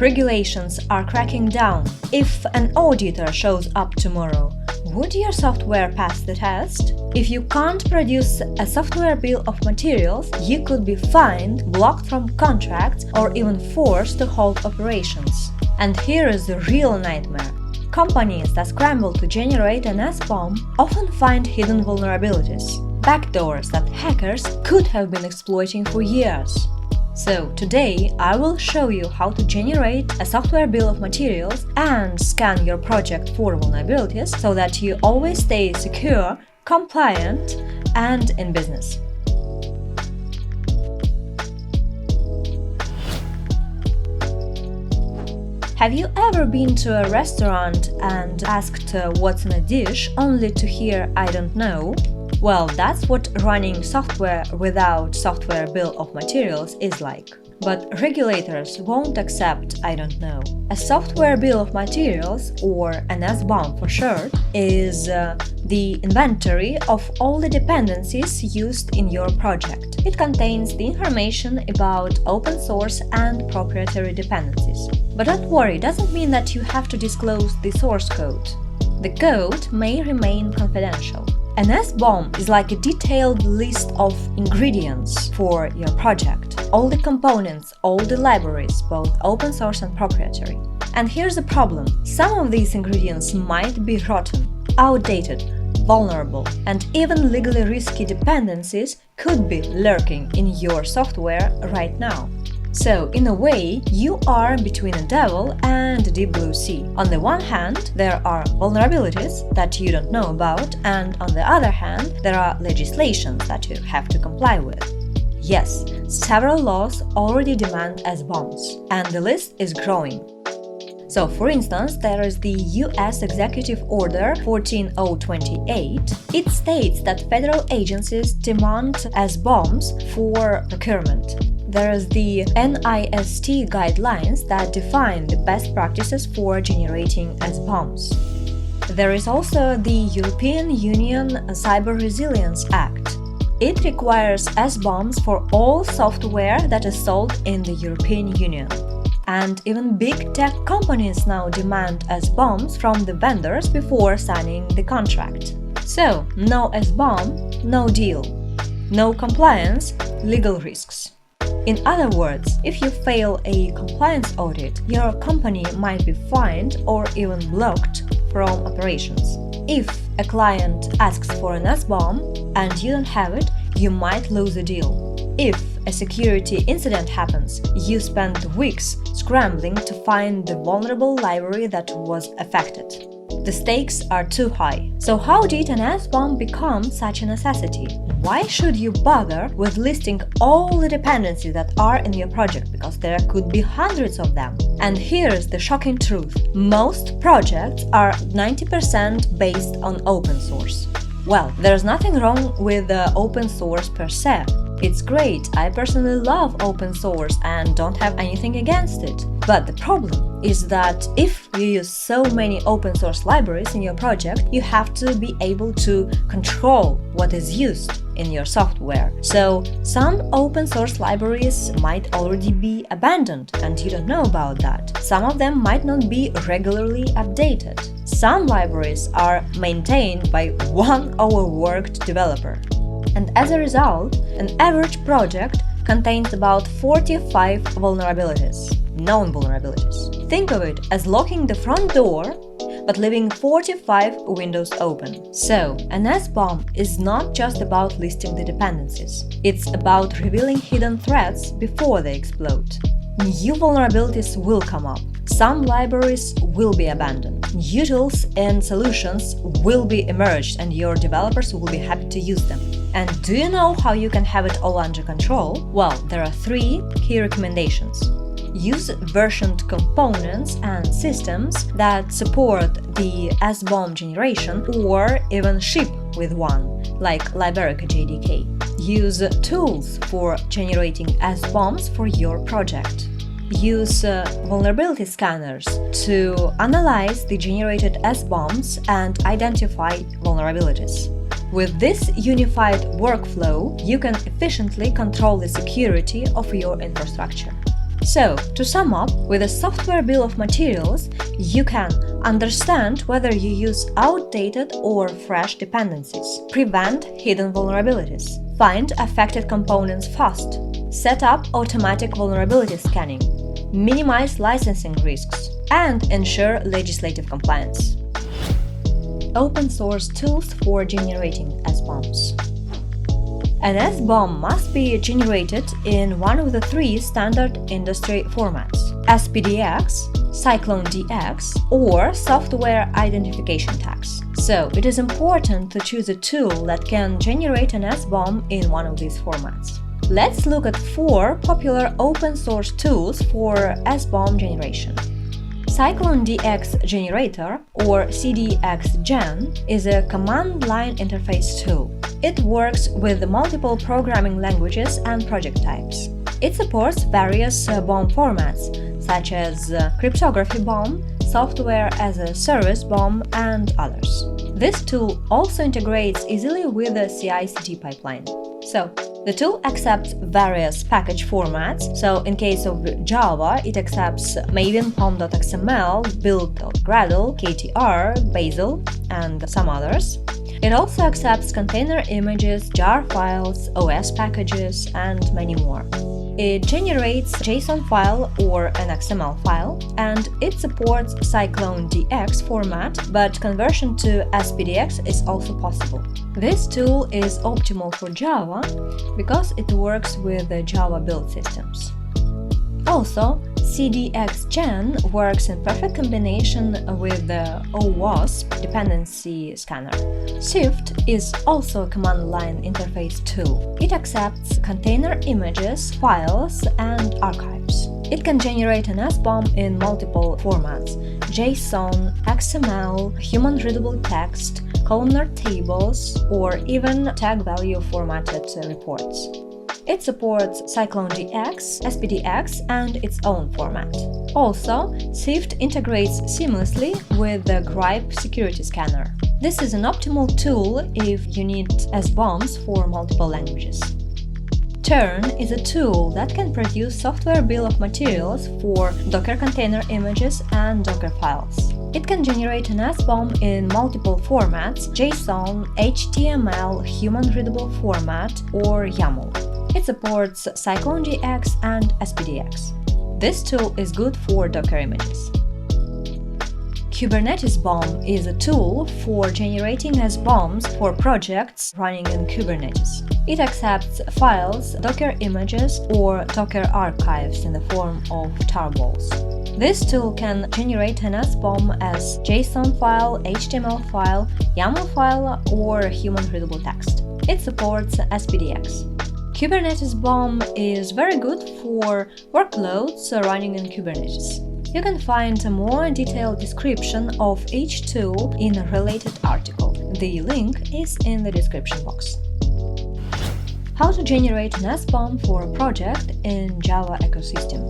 Regulations are cracking down. If an auditor shows up tomorrow, would your software pass the test? If you can't produce a software bill of materials, you could be fined, blocked from contracts, or even forced to halt operations. And here is the real nightmare. Companies that scramble to generate an SBOM often find hidden vulnerabilities, backdoors that hackers could have been exploiting for years. So today I will show you how to generate a software bill of materials and scan your project for vulnerabilities so that you always stay secure, compliant, and in business. Have you ever been to a restaurant and asked what's in a dish only to hear "I don't know"? Well, that's what running software without software bill of materials is like. But regulators won't accept "I don't know." A software bill of materials, or an SBOM for short, is the inventory of all the dependencies used in your project. It contains the information about open source and proprietary dependencies. But don't worry, it doesn't mean that you have to disclose the source code. The code may remain confidential. An SBOM is like a detailed list of ingredients for your project. All the components, all the libraries, both open source and proprietary. And here's the problem. Some of these ingredients might be rotten, outdated, vulnerable, and even legally risky dependencies could be lurking in your software right now. So, in a way, you are between a devil and a deep blue sea. On the one hand, there are vulnerabilities that you don't know about, and on the other hand, there are legislations that you have to comply with. Yes, several laws already demand SBOMs, and the list is growing. So, for instance, there is the US Executive Order 14028. It states that federal agencies demand SBOMs for procurement. There is the NIST guidelines that define the best practices for generating SBOMs. There is also the European Union Cyber Resilience Act. It requires SBOMs for all software that is sold in the European Union. And even big tech companies now demand SBOMs from the vendors before signing the contract. So, no SBOM, no deal. No compliance, legal risks. In other words, if you fail a compliance audit, your company might be fined or even blocked from operations. If a client asks for an SBOM and you don't have it, you might lose a deal. If a security incident happens, you spend weeks scrambling to find the vulnerable library that was affected. The stakes are too high. So how did an SBOM become such a necessity? Why should you bother with listing all the dependencies that are in your project, because there could be hundreds of them? And here's the shocking truth. Most projects are 90% based on open source. Well, there's nothing wrong with open source per se. It's great, I personally love open source and don't have anything against it. But the problem is that if you use so many open source libraries in your project, you have to be able to control what is used in your software. So some open source libraries might already be abandoned and you don't know about that. Some of them might not be regularly updated. Some libraries are maintained by one overworked developer. And as a result, an average project contains about 45 vulnerabilities, known vulnerabilities. Think of it as locking the front door, but leaving 45 windows open. So, an SBOM is not just about listing the dependencies. It's about revealing hidden threats before they explode. New vulnerabilities will come up. Some libraries will be abandoned. New tools and solutions will be emerged and your developers will be happy to use them. And do you know how you can have it all under control? Well, there are 3 key recommendations. Use versioned components and systems that support the SBOM generation or even ship with one, like Liberica JDK. Use tools for generating SBOMs for your project. Use vulnerability scanners to analyze the generated SBOMs and identify vulnerabilities. With this unified workflow, you can efficiently control the security of your infrastructure. So, to sum up, with a software bill of materials, you can understand whether you use outdated or fresh dependencies, prevent hidden vulnerabilities, find affected components fast, set up automatic vulnerability scanning, minimize licensing risks, and ensure legislative compliance. Open source tools for generating SBOMs. An SBOM must be generated in one of the three standard industry formats: SPDX, CycloneDX, or Software Identification Tags. So, it is important to choose a tool that can generate an SBOM in one of these formats. Let's look at 4 popular open source tools for SBOM generation. CycloneDX Generator, or CDXGEN, is a command line interface tool. It works with multiple programming languages and project types. It supports various BOM formats, such as cryptography BOM, software as a service BOM, and others. This tool also integrates easily with the CI/CD pipeline. So, the tool accepts various package formats, so in case of Java, it accepts Maven, pom.xml, build.gradle, KTR, Bazel, and some others. It also accepts container images, jar files, OS packages, and many more. It generates JSON file or an XML file, and it supports CycloneDX format, but conversion to SPDX is also possible. This tool is optimal for Java because it works with the Java build systems. Also, CDXGEN works in perfect combination with the OWASP dependency scanner. Syft is also a command line interface tool. It accepts container images, files, and archives. It can generate an SBOM in multiple formats: JSON, XML, human-readable text, columnar tables, or even tag value formatted reports. It supports CycloneDX, SPDX, and its own format. Also, Syft integrates seamlessly with the Gripe security scanner. This is an optimal tool if you need SBOMs for multiple languages. Tern is a tool that can produce software bill of materials for Docker container images and Docker files. It can generate an SBOM in multiple formats: JSON, HTML, human-readable format, or YAML. It supports CycloneDX and SPDX. This tool is good for Docker images. Kubernetes BOM is a tool for generating SBOMs for projects running in Kubernetes. It accepts files, Docker images, or Docker archives in the form of tarballs. This tool can generate an SBOM as JSON file, HTML file, YAML file, or human-readable text. It supports SPDX. Kubernetes BOM is very good for workloads running in Kubernetes. You can find a more detailed description of each tool in a related article. The link is in the description box. How to generate an SBOM for a project in Java ecosystem.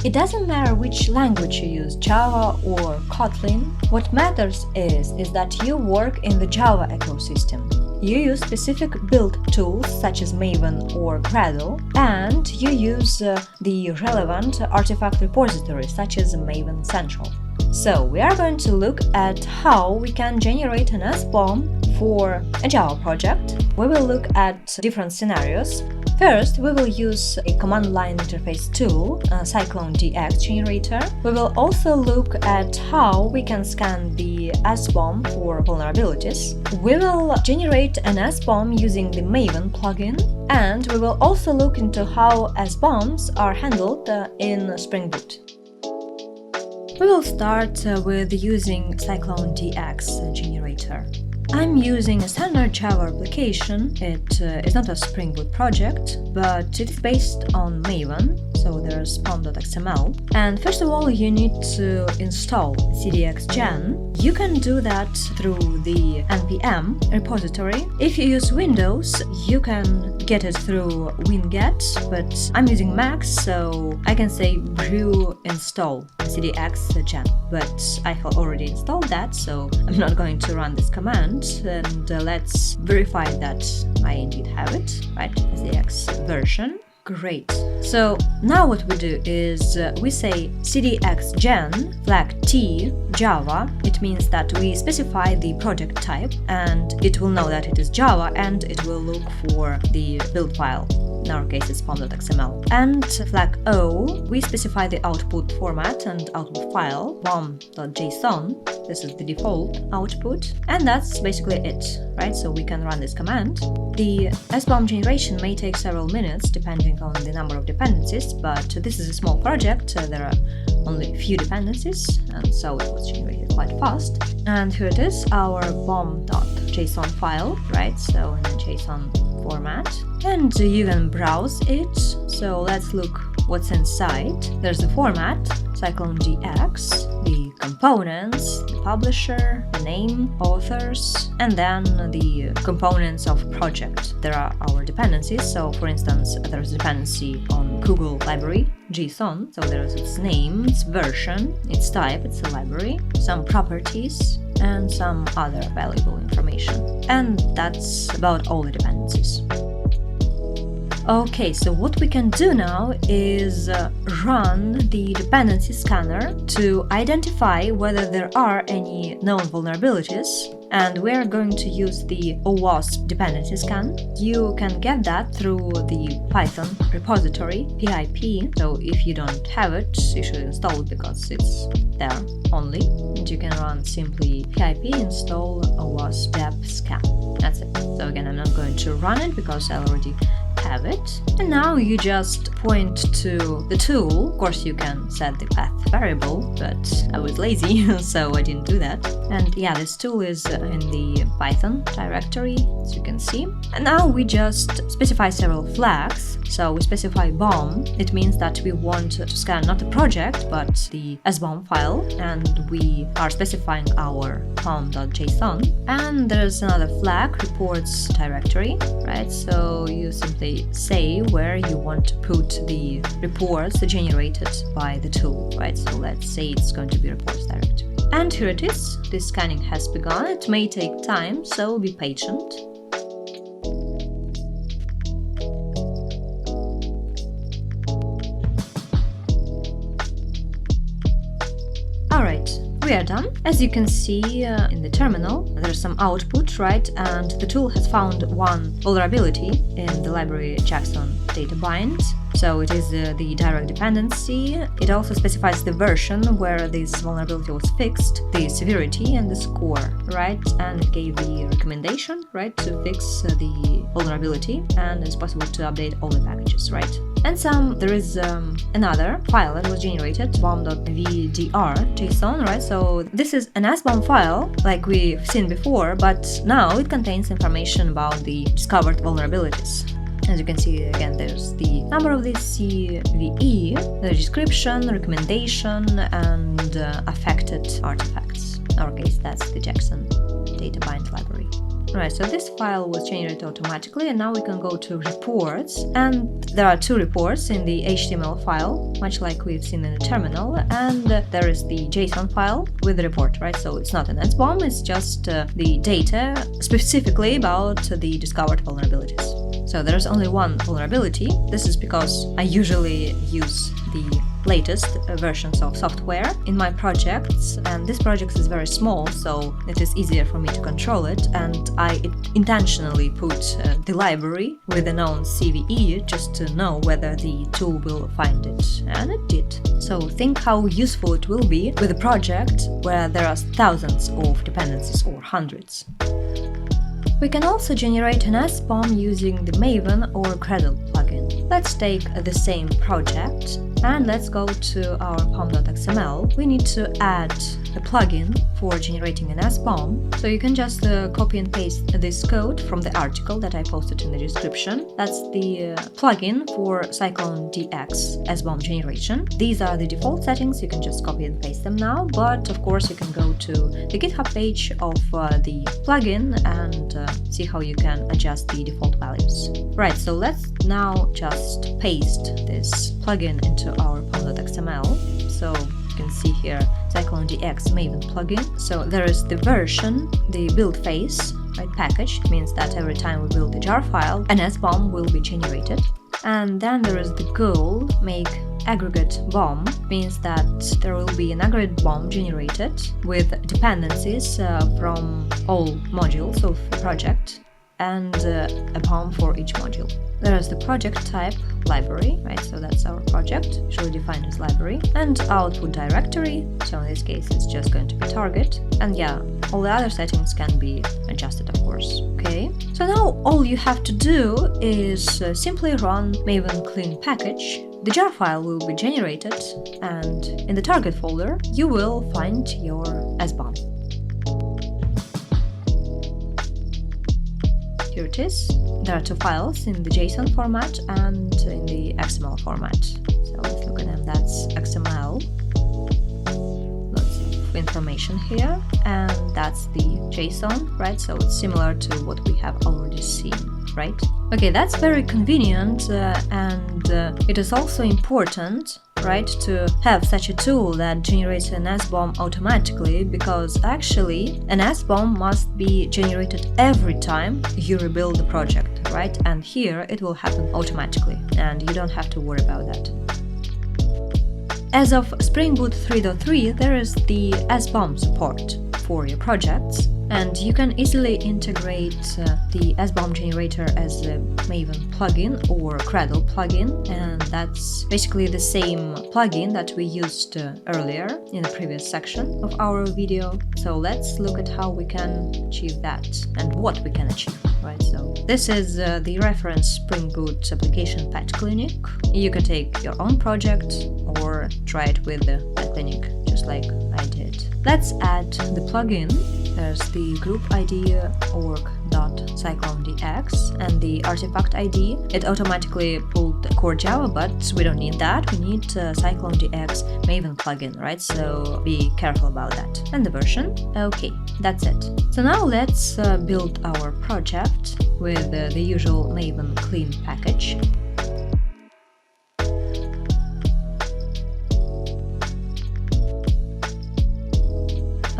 It doesn't matter which language you use, Java or Kotlin. What matters is that you work in the Java ecosystem. You use specific build tools such as Maven or Gradle, and you use the relevant artifact repositories such as Maven Central. So, we are going to look at how we can generate an SBOM for a Java project. We will look at different scenarios. First, we will use a command line interface tool, CycloneDX Generator. We will also look at how we can scan the SBOM for vulnerabilities. We will generate an SBOM using the Maven plugin, and we will also look into how SBOMs are handled in Spring Boot. We will start with using CycloneDX Generator. I'm using a standard Java application. It is not a Spring Boot project, but it is based on Maven, so there's pom.xml. And first of all, you need to install CDXGEN. You can do that through the npm repository. If you use Windows, you can get it through winget, but I'm using Mac, so I can say brew install CDXGEN. But I have already installed that, so I'm not going to run this command. And let's verify that I indeed have it, right? SDX version. Great. So now what we do is we say CDXGEN flag T Java. It means that we specify the project type and it will know that it is Java and it will look for the build file. In our case, it's SBOM.xml. And flag O, we specify the output format and output file, SBOM.json. This is the default output. And that's basically it, right? So we can run this command. The SBOM generation may take several minutes depending on the number of dependencies, but this is a small project. There are only a few dependencies, and so it was generated quite fast. And here it is, our SBOM.json file, right? So in a JSON format. And you can browse it. So let's look what's inside. There's the format, CycloneDX, the components, the publisher, the name, authors, and then the components of project. There are our dependencies. So for instance, there's a dependency on Google library, JSON. So there's its name, its version, its type, it's a library, some properties, and some other valuable information. And that's about all the dependencies. Okay, so what we can do now is run the dependency scanner to identify whether there are any known vulnerabilities, and we're going to use the OWASP dependency scan. You can get that through the Python repository, pip, so if you don't have it, you should install it because it's there only. And you can run simply pip install OWASP dep scan. That's it. So again, I'm not going to run it because I already have it. And now you just point to the tool. Of course, you can set the path variable, but I was lazy, so I didn't do that. And yeah, this tool is in the Python directory, as you can see. And now we just specify several flags. So we specify BOM. It means that we want to scan not the project, but the SBOM file. And we are specifying our pom.json. And there's another flag, reports directory, right? So you simply say where you want to put the reports generated by the tool, right? So let's say it's going to be reports directory. And here it is. This scanning has begun. It may take time, so be patient. Alright, we are done. As you can see in the terminal, there's some output, right? And the tool has found one vulnerability in the library Jackson data bind. So it is the direct dependency. It also specifies the version where this vulnerability was fixed, the severity and the score, right? And it gave the recommendation, right, to fix the vulnerability, and it's possible to update all the packages, right? And there is another file that was generated, SBOM.vdr.json, right? So this is an SBOM file, like we've seen before, but now it contains information about the discovered vulnerabilities. As you can see, again, there's the number of the CVE, the description, recommendation, and affected artifacts. In our case, that's the Jackson data bind library. Alright, so this file was generated automatically, and now we can go to reports, and there are two reports in the HTML file, much like we've seen in the terminal, and there is the JSON file with the report, right? So it's not an SBOM, it's just the data specifically about the discovered vulnerabilities. So there's only one vulnerability. This is because I usually use the latest versions of software in my projects, and this project is very small, so it is easier for me to control it, and I intentionally put the library with a known CVE just to know whether the tool will find it, and it did. So think how useful it will be with a project where there are thousands of dependencies or hundreds. We can also generate an SBOM using the Maven or Gradle plugin. Let's take the same project and let's go to our pom.xml. We need to add a plugin for generating an SBOM. So you can just copy and paste this code from the article that I posted in the description. That's the plugin for CycloneDX SBOM generation. These are the default settings. You can just copy and paste them now, but of course you can go to the GitHub page of the plugin and see how you can adjust the default values. Right, so let's now just paste this plugin into our pom.xml. So you can see here CycloneDX Maven plugin. So there is the version, the build phase, right, package. It means that every time we build a jar file, an SBOM will be generated. And then there is the goal, make aggregate BOM, means that there will be an aggregate BOM generated with dependencies from all modules of the project and a BOM for each module. There is the project type library, right? So that's our project, usually defined as library, and output directory. So in this case, it's just going to be target. And yeah, all the other settings can be adjusted, of course. Okay. So now all you have to do is simply run Maven clean package. The jar file will be generated, and in the target folder, you will find your SBOM. Here it is. There are two files in the JSON format and in the XML format. So let's look at them. That's XML. Lots of information here. And that's the JSON, right? So it's similar to what we have already seen, right? Okay, that's very convenient and it is also important, right, to have such a tool that generates an SBOM automatically, because actually an SBOM must be generated every time you rebuild the project, right? And here it will happen automatically and you don't have to worry about that. As of Spring Boot 3.3, there is the SBOM support for your projects, and you can easily integrate the SBOM generator as a Maven plugin or Gradle plugin, and that's basically the same plugin that we used earlier in the previous section of our video. So let's look at how we can achieve that and what we can achieve, right? So this is the reference Spring Boot application Pet Clinic. You can take your own project or try it with the Pet Clinic, just like I did. Let's add the plugin. There's the group ID org.CycloneDX and the artifact ID. It automatically pulled the core Java, but we don't need that. We need CycloneDX Maven plugin, right? So be careful about that. And the version. Okay, that's it. So now let's build our project with the usual Maven clean package.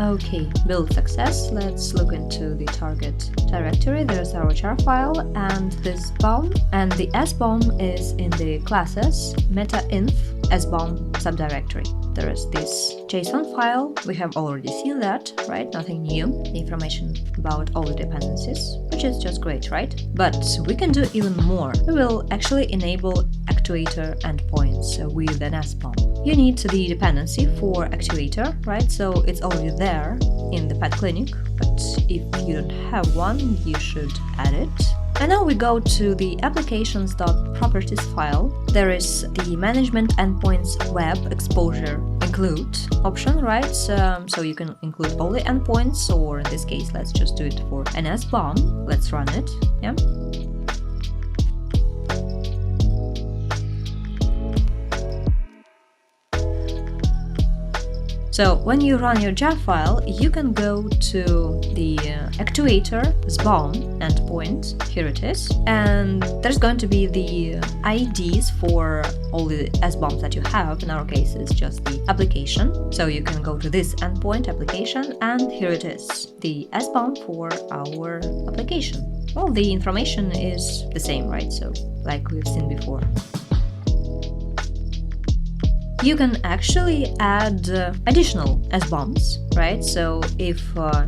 Okay, build success. Let's look into the target directory. There's our jar file and this SBOM, and the SBOM is in the classes meta-inf SBOM subdirectory. There is this JSON file. We have already seen that, right? Nothing new. The information about all the dependencies, which is just great, right? But we can do even more. We will actually enable actuator endpoints with an SBOM. You need the dependency for actuator, right? So it's already there in the Pet Clinic, but if you don't have one, you should add it. And now we go to the applications.properties file. There is the management endpoints web exposure include option, right? So you can include all the endpoints, or in this case, let's just do it for an SBOM. Let's run it, yeah. So when you run your jar file, you can go to the actuator SBOM endpoint. Here it is, and there's going to be the IDs for all the SBOMs that you have. In our case, it's just the application. So you can go to this endpoint application, and here it is, the SBOM for our application. Well, the information is the same, right? So like we've seen before. You can actually add additional SBOMs, right? So if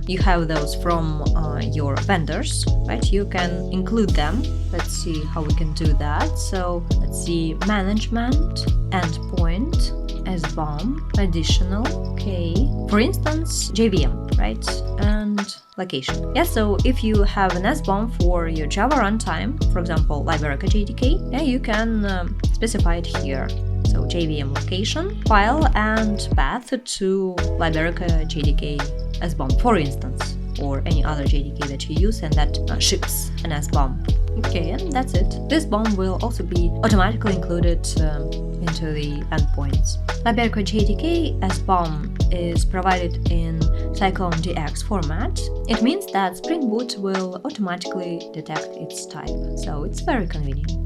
you have those from your vendors, right, you can include them. Let's see how we can do that. So let's see, management, endpoint, SBOM, additional, okay. For instance, JVM, right, and location. Yeah, so if you have an SBOM for your Java runtime, for example, Liberica JDK, yeah, you can specify it here. So JVM location, file, and path to Liberica JDK SBOM, for instance, or any other JDK that you use and that ships an SBOM. Okay, and that's it. This BOM will also be automatically included into the endpoints. Liberica JDK SBOM is provided in CycloneDX format. It means that Spring Boot will automatically detect its type, so it's very convenient.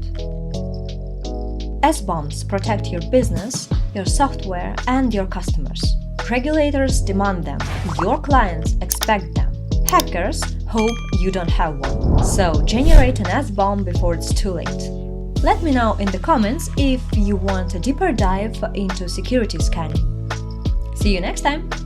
SBOMs protect your business, your software, and your customers. Regulators demand them. Your clients expect them. Hackers hope you don't have one. So generate an SBOM before it's too late. Let me know in the comments if you want a deeper dive into security scanning. See you next time!